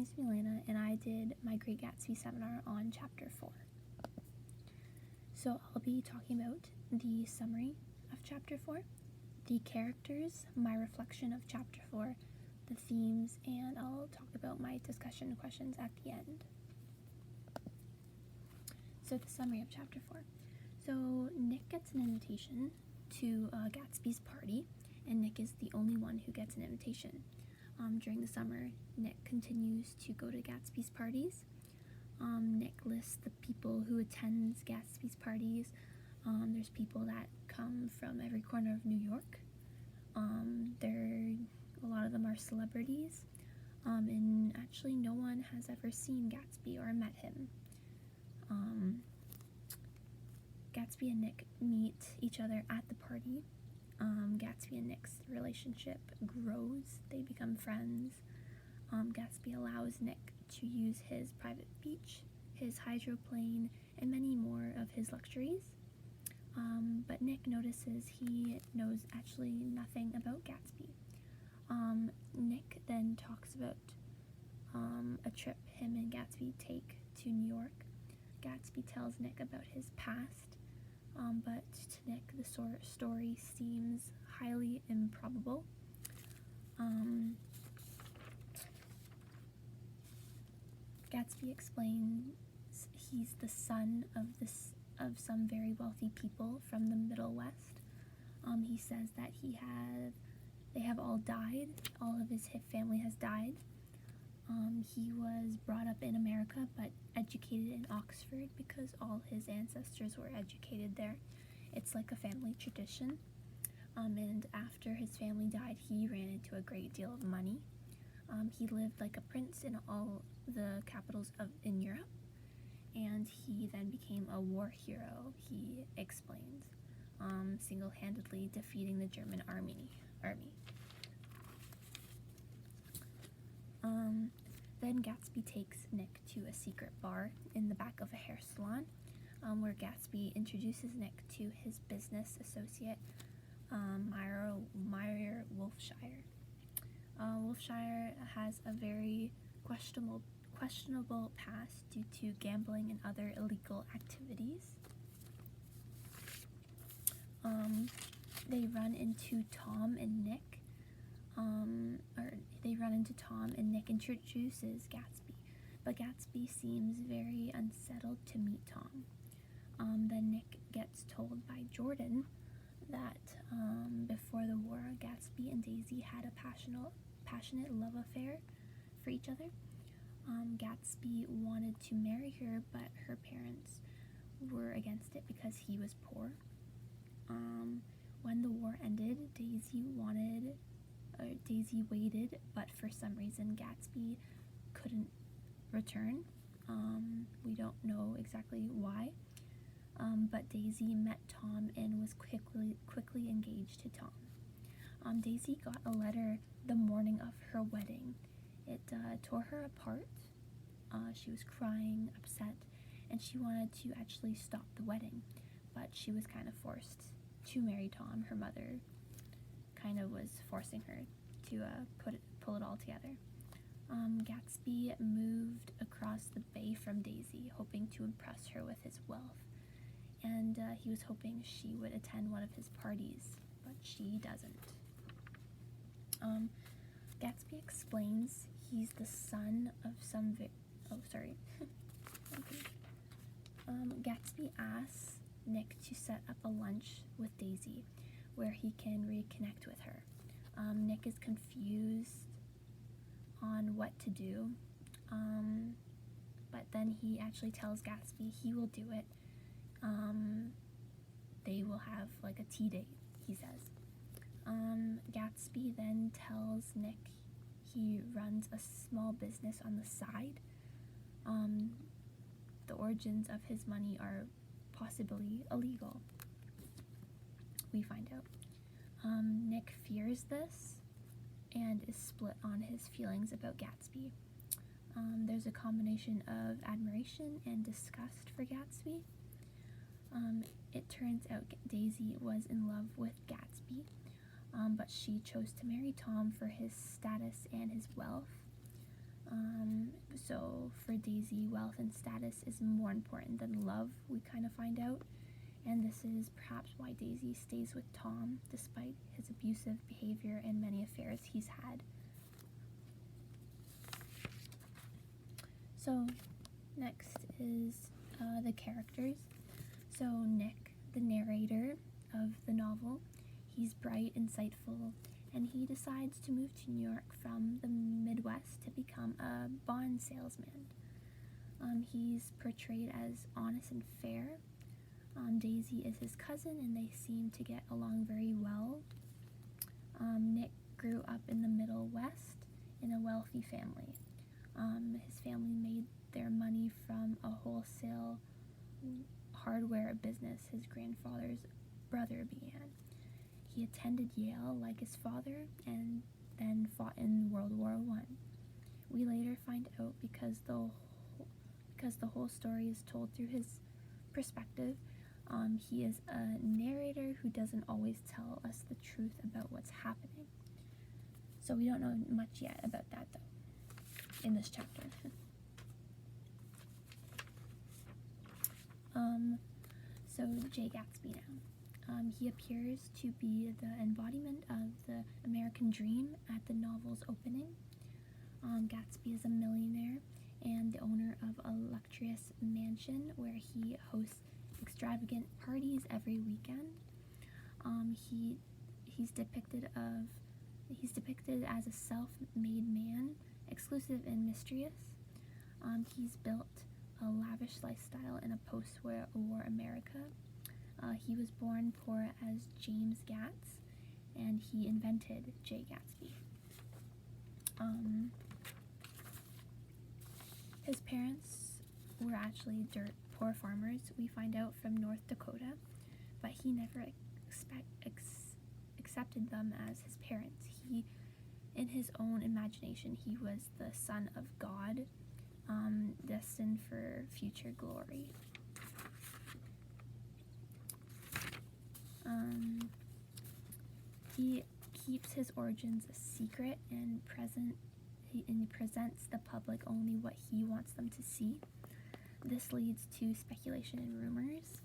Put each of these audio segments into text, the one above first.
is Milana, and I did my Great Gatsby seminar on Chapter 4. So I'll be talking about the summary of Chapter 4, the characters, my reflection of Chapter 4, the themes, and I'll talk about my discussion questions at the end. So the summary of Chapter 4. So Nick gets an invitation to Gatsby's party, and Nick is the only one who gets an invitation. During the summer, Nick continues to go to Gatsby's parties. Nick lists the people who attends Gatsby's parties. There's people that come from every corner of New York. A lot of them are celebrities, and actually no one has ever seen Gatsby or met him. Gatsby and Nick meet each other at the party. Gatsby and Nick's relationship grows. They become friends. Gatsby allows Nick to use his private beach, his hydroplane, and many more of his luxuries. But Nick notices he knows actually nothing about Gatsby. Nick then talks about a trip him and Gatsby take to New York. Gatsby tells Nick about his past, but to Nick the story seems highly improbable. Gatsby explains he's the son of some very wealthy people from the Middle West. He says that they have all died. All of his family has died. He was brought up in America but educated in Oxford because all his ancestors were educated there. It's like a family tradition. And after his family died, he ran into a great deal of money. He lived like a prince in all the capitals in Europe, and he then became a war hero, he explains, single-handedly defeating the German army. Then Gatsby takes Nick to a secret bar in the back of a hair salon, where Gatsby introduces Nick to his business associate, Meyer Wolfshire. Wolfshire has a very questionable past due to gambling and other illegal activities. They run into Tom and Nick. Nick introduces Gatsby, but Gatsby seems very unsettled to meet Tom. Then Nick gets told by Jordan that before the war, Gatsby and Daisy had a passionate love affair for each other. Gatsby wanted to marry her, but her parents were against it because he was poor. When the war ended, Daisy waited, but for some reason Gatsby couldn't return. We don't know exactly why. But Daisy met Tom and was quickly engaged to Tom. Daisy got a letter the morning of her wedding. It tore her apart. She was crying, upset, and she wanted to actually stop the wedding, but she was kind of forced to marry Tom. Her mother kind of was forcing her to pull it all together. Gatsby moved across the bay from Daisy, hoping to impress her with his wealth, and he was hoping she would attend one of his parties, but she doesn't. Gatsby explains he's the son of some Gatsby asks Nick to set up a lunch with Daisy where he can reconnect with her. Nick is confused on what to do, but then he actually tells Gatsby he will do it. They will have like a tea date, he says. Gatsby then tells Nick he runs a small business on the side. The origins of his money are possibly illegal, we find out. Nick fears this and is split on his feelings about Gatsby. There's a combination of admiration and disgust for Gatsby. It turns out Daisy was in love with Gatsby, but she chose to marry Tom for his status and his wealth. So for Daisy, wealth and status is more important than love, we kind of find out. And this is perhaps why Daisy stays with Tom despite his abusive behavior and many affairs he's had. So next is the characters. So Nick, the narrator of the novel, he's bright, insightful, and he decides to move to New York from the Midwest to become a bond salesman. He's portrayed as honest and fair. Daisy is his cousin, and they seem to get along very well. Nick grew up in the Middle West in a wealthy family. His family made their money from a wholesale hardware business his grandfather's brother began. He attended Yale like his father and then fought in World War I. We later find out because the whole story is told through his perspective. He is a narrator who doesn't always tell us the truth about what's happening. So we don't know much yet about that, though, in this chapter. So Jay Gatsby now. He appears to be the embodiment of the American dream at the novel's opening. Gatsby is a millionaire and the owner of a luxurious mansion where he hosts extravagant parties every weekend. He's depicted as a self-made man, exclusive and mysterious. He's built a lavish lifestyle in a post-war America. He was born poor as James Gatz, and he invented Jay Gatsby. His parents were actually dirt poor farmers, we find out, from North Dakota, but he never accepted them as his parents. In his own imagination, he was the son of God, destined for future glory. He keeps his origins a secret and he presents the public only what he wants them to see. This leads to speculation and rumors.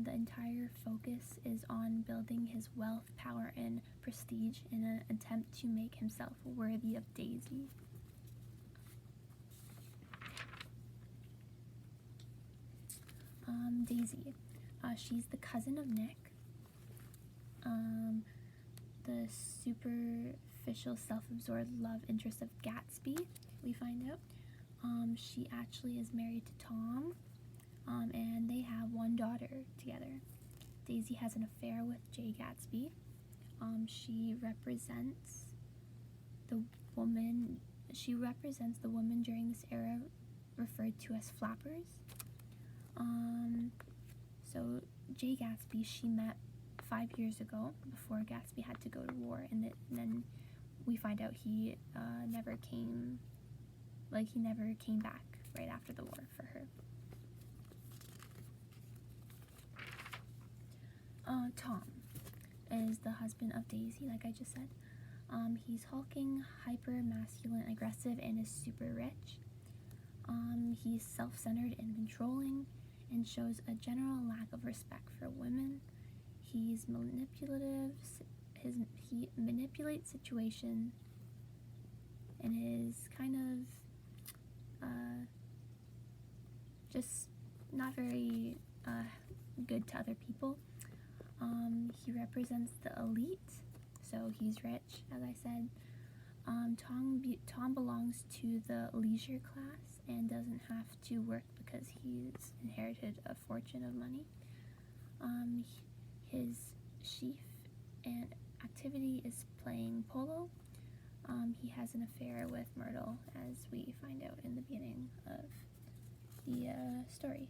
The entire focus is on building his wealth, power, and prestige in an attempt to make himself worthy of Daisy. Daisy. She's the cousin of Nick. The superficial, self-absorbed love interest of Gatsby, we find out. She actually is married to Tom, and they have one daughter together. Daisy has an affair with Jay Gatsby. She represents the woman during this era referred to as flappers. So Jay Gatsby she met 5 years ago before Gatsby had to go to war, and then we find out he never came back right after the war for her. Tom is the husband of Daisy, like I just said. He's hulking, hyper-masculine, aggressive, and is super rich. He's self-centered and controlling, and shows a general lack of respect for women. He's manipulative. He manipulates situations and is kind of just not very good to other people. He represents the elite, so he's rich, as I said. Tom belongs to the leisure class and doesn't have to work because he's inherited a fortune of money. His chief and activity is playing polo. He has an affair with Myrtle, as we find out in the beginning of the story.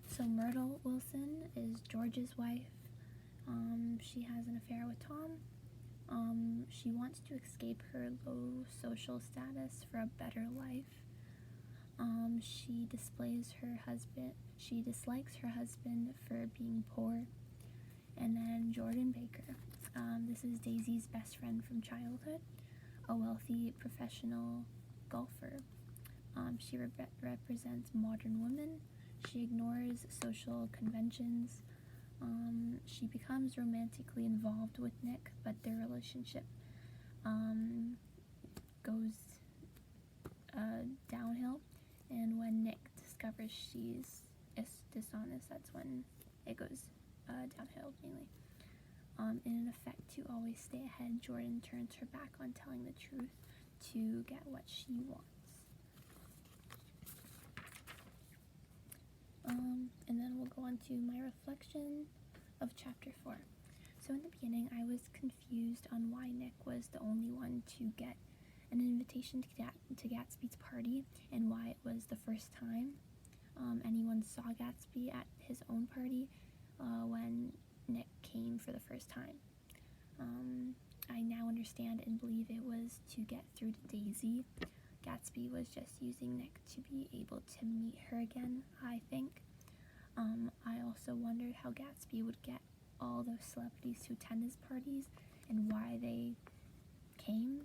So Myrtle Wilson is George's wife. She has an affair with Tom. She wants to escape her low social status for a better life. She dislikes her husband for being poor. And then Jordan Baker. This is Daisy's best friend from childhood. a wealthy professional golfer. She represents modern women. She ignores social conventions. She becomes romantically involved with Nick, but their relationship goes downhill. And when Nick discovers she's dishonest, that's when it goes downhill mainly. In an effect to always stay ahead, Jordan turns her back on telling the truth to get what she wants. And then we'll go on to my reflection of chapter 4. So in the beginning, I was confused on why Nick was the only one to get an invitation to Gatsby's party, and why it was the first time anyone saw Gatsby at his own party when Nick came for the first time. I now understand and believe it was to get through to Daisy. Gatsby was just using Nick to be able to meet her again, I think. I also wondered how Gatsby would get all those celebrities to attend his parties and why they came.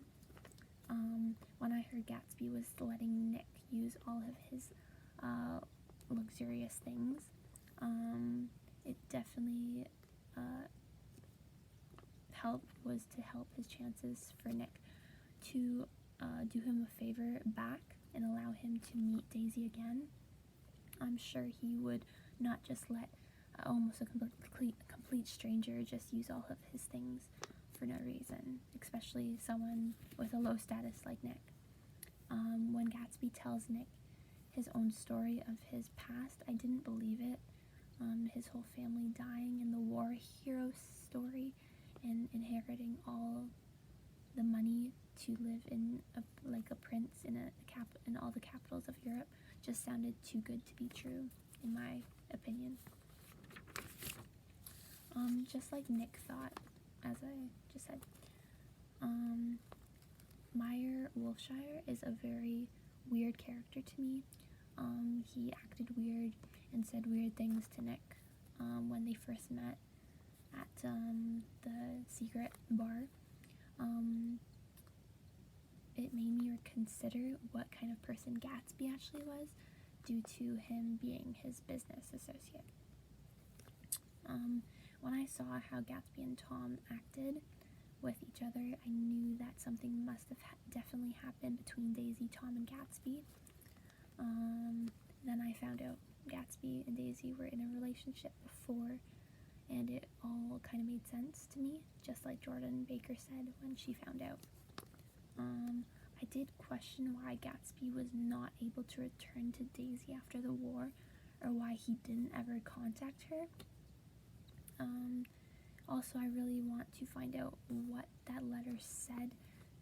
When I heard Gatsby was letting Nick use all of his luxurious things, it definitely was to help his chances for Nick to do him a favor back and allow him to meet Daisy again. I'm sure he would not just let almost a complete stranger just use all of his things for no reason, especially someone with a low status like Nick. When Gatsby tells Nick his own story of his past, I didn't believe it. His whole family dying in the war hero story and inheriting all the money to live in like a prince in all the capitals of Europe just sounded too good to be true, in my opinion. Just like Nick thought, as I just said. Meyer Wolfshire is a very weird character to me. He acted weird and said weird things to Nick when they first met at the secret bar. It made me reconsider what kind of person Gatsby actually was, due to him being his business associate. When I saw how Gatsby and Tom acted with each other, I knew that something must have definitely happened between Daisy, Tom, and Gatsby. Then I found out Gatsby and Daisy were in a relationship before, and it all kind of made sense to me, just like Jordan Baker said when she found out. I did question why Gatsby was not able to return to Daisy after the war, or why he didn't ever contact her. Also, I really want to find out what that letter said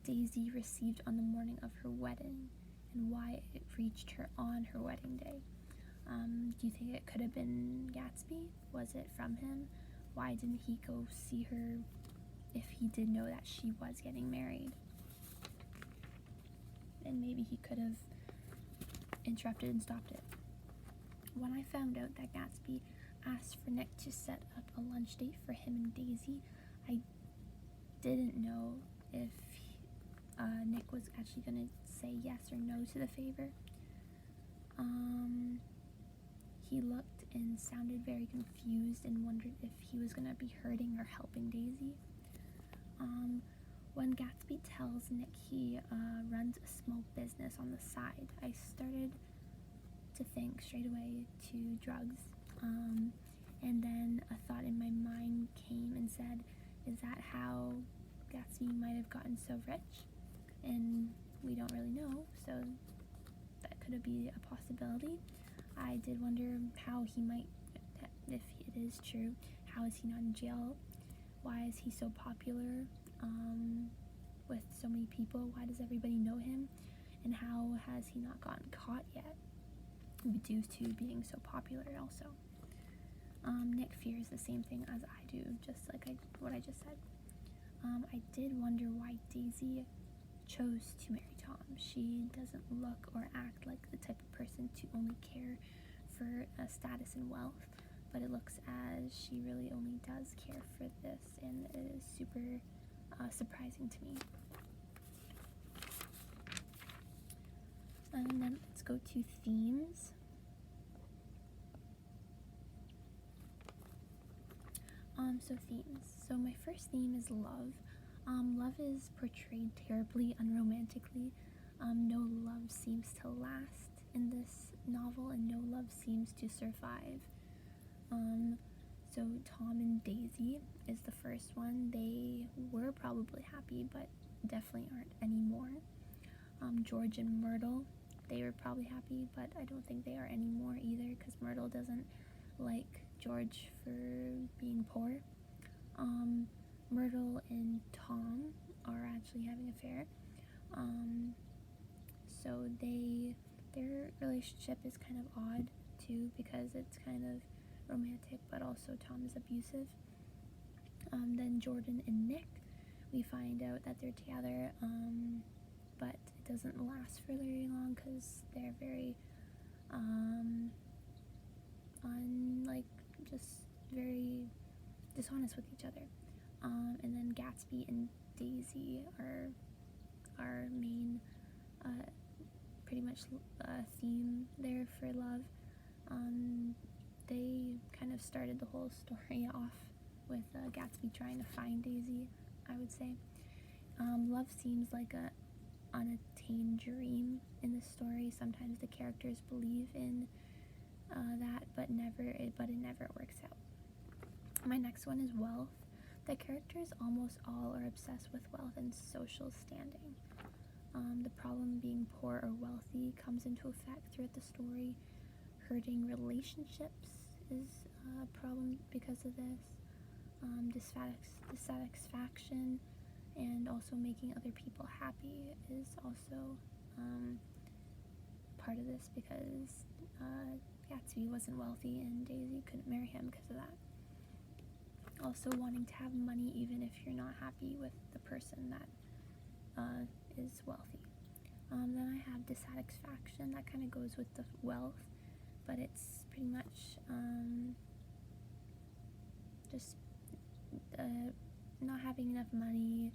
Daisy received on the morning of her wedding, and why it reached her on her wedding day. Do you think it could have been Gatsby? Was it from him? Why didn't he go see her if he did know that she was getting married? And maybe he could have interrupted and stopped it. When I found out that Gatsby asked for Nick to set up a lunch date for him and Daisy, I didn't know if Nick was actually going to say yes or no to the favor. He looked and sounded very confused and wondered if he was going to be hurting or helping Daisy. When Gatsby tells Nick he runs a small business on the side, I started to think straight away to drugs. And then a thought in my mind came and said, is that how Gatsby might have gotten so rich? And we don't really know, so that could be a possibility. I did wonder how he might, if it is true, how is he not in jail? Why is he so popular with so many people? Why does everybody know him? And how has he not gotten caught yet, due to being so popular also? Nick fears the same thing as I do, just like what I just said. I did wonder why Daisy chose to marry Tom. She doesn't look or act like the type of person to only care for status and wealth, but it looks as she really only does care for this, and it is super surprising to me. And then let's go to themes. So themes. So my first theme is love. Love is portrayed terribly unromantically. No love seems to last in this novel, and no love seems to survive. So Tom and Daisy is the first one. They were probably happy, but definitely aren't anymore. George and Myrtle, they were probably happy, but I don't think they are anymore either, because Myrtle doesn't like George for being poor. Myrtle and Tom are actually having an affair. So their relationship is kind of odd too, because it's kind of romantic, but also Tom is abusive. Then Jordan and Nick, we find out that they're together, but it doesn't last for very long because they're very just very dishonest with each other. And then Gatsby and Daisy are our main pretty much theme there for love. They kind of started the whole story off with Gatsby trying to find Daisy, I would say. Love seems like a unattained dream in the story. Sometimes the characters believe in that, but it never works out. My next one is wealth. The characters almost all are obsessed with wealth and social standing. The problem being poor or wealthy comes into effect throughout the story. Hurting relationships is a problem because of this. Dissatisfaction and also making other people happy is also part of this, because Gatsby wasn't wealthy and Daisy couldn't marry him because of that. Also wanting to have money even if you're not happy with the person that is wealthy. Then I have dissatisfaction. That kind of goes with the wealth, but it's pretty much just not having enough money,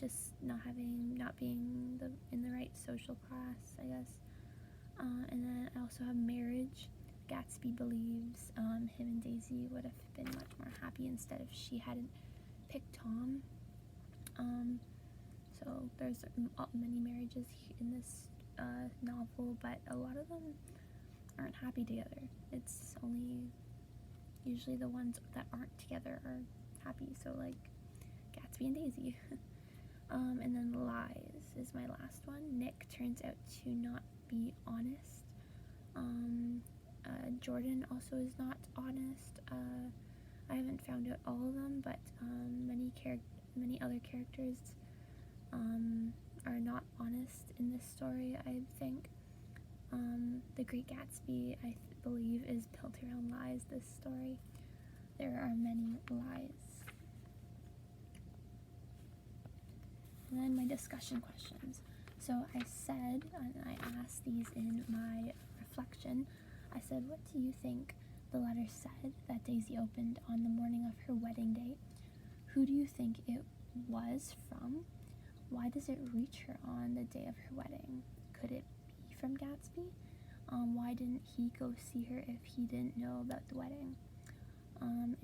just not being in the right social class, I guess. And then I also have marriage. Gatsby believes him and Daisy would have been much more happy instead if she hadn't picked Tom. So there's many marriages in this novel, but a lot of them aren't happy together. It's only usually the ones that aren't together are happy, so like Gatsby and Daisy. And then lies is my last one. Nick turns out to not be honest. Jordan also is not honest. I haven't found out all of them, but many other characters are not honest in this story, I think. The Great Gatsby, I believe, is built around lies, this story. There are many lies. And then my discussion questions. So I said, and I asked these in my reflection, I said, what do you think the letter said that Daisy opened on the morning of her wedding day? Who do you think it was from? Why does it reach her on the day of her wedding? Could it be from Gatsby? Why didn't he go see her if he didn't know about the wedding?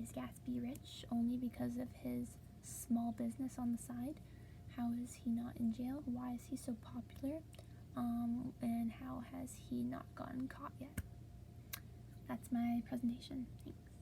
Is Gatsby rich only because of his small business on the side? How is he not in jail? Why is he so popular? And how has he not gotten caught yet? That's my presentation. Thanks.